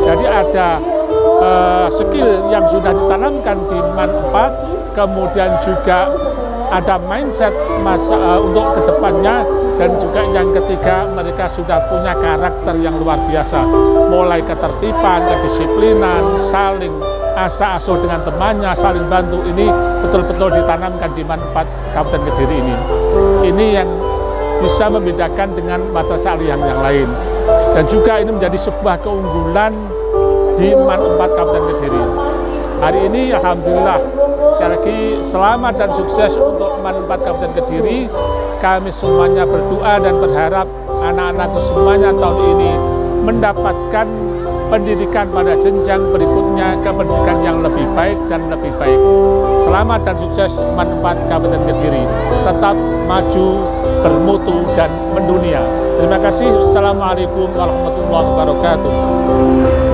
S15: Jadi ada skill yang sudah ditanamkan di Man 4, kemudian juga ada mindset untuk kedepannya, dan juga yang ketiga mereka sudah punya karakter yang luar biasa, mulai ketertiban, kedisiplinan, saling asa-asuh dengan temannya, saling bantu, ini betul-betul ditanamkan di Man 4 Kabupaten Kediri ini. Ini yang bisa membedakan dengan madrasah aliyah yang lain, dan juga ini menjadi sebuah keunggulan di Man 4 Kabupaten Kediri. Hari ini alhamdulillah, sekali lagi selamat dan sukses untuk Man 4 Kabupaten Kediri. Kami semuanya berdoa dan berharap anak-anakku semuanya tahun ini mendapatkan pendidikan pada jenjang berikutnya, ke pendidikan yang lebih baik dan lebih baik. Selamat dan sukses Man 4 Kabupaten Kediri, tetap maju, bermutu dan mendunia. Terima kasih. Assalamualaikum warahmatullahi wabarakatuh.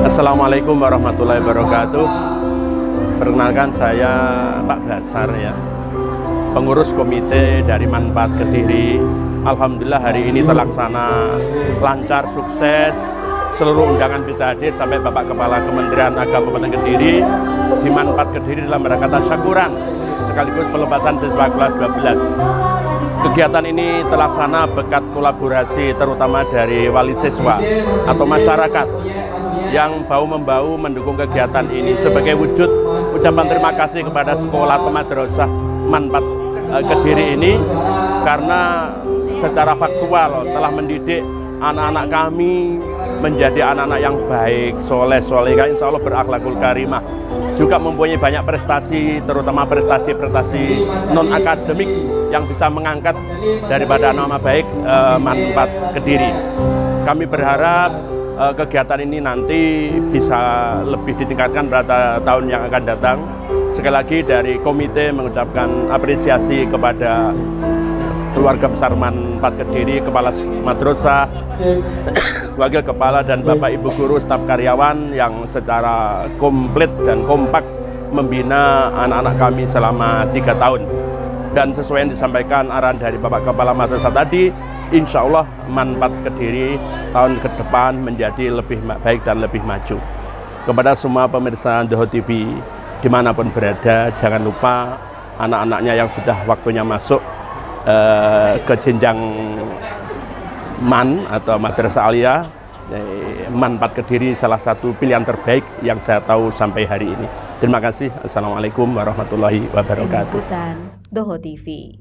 S16: Assalamualaikum warahmatullahi wabarakatuh. Perkenalkan, saya Pak Basar ya, pengurus komite dari Man 4 Kediri. Alhamdulillah hari ini terlaksana lancar, sukses. Seluruh undangan bisa hadir sampai Bapak Kepala Kementerian Agama Kabupaten Kediri di Man 4 Kediri dalam rangka tasyakuran sekaligus pelepasan siswa kelas 12. Kegiatan ini terlaksana berkat kolaborasi terutama dari wali siswa atau masyarakat yang bahu-membahu mendukung kegiatan ini sebagai wujud ucapan terima kasih kepada sekolah atau madrasah Man 4 Kediri ini karena secara faktual telah mendidik anak-anak kami menjadi anak-anak yang baik, soleh, solehah, insya Allah berakhlakul karimah. Juga mempunyai banyak prestasi, terutama prestasi-prestasi non-akademik yang bisa mengangkat daripada nama baik Man 4 Kediri. Kami berharap kegiatan ini nanti bisa lebih ditingkatkan pada tahun yang akan datang. Sekali lagi dari komite mengucapkan apresiasi kepada keluarga besar Man 4 Kediri, Kepala Madrasah, Wakil Kepala dan Bapak Ibu Guru, staf karyawan yang secara komplit dan kompak membina anak-anak kami selama 3 tahun. Dan sesuai yang disampaikan arahan dari Bapak Kepala Madrasah tadi, insya Allah Man 4 Kediri tahun ke depan menjadi lebih baik dan lebih maju. Kepada semua pemirsa The Hot TV dimanapun berada, jangan lupa anak-anaknya yang sudah waktunya masuk ke jenjang Man atau Madrasah Aliyah, Man 4 Kediri salah satu pilihan terbaik yang saya tahu sampai hari ini. Terima kasih. Assalamualaikum warahmatullahi wabarakatuh.
S1: The Hot TV.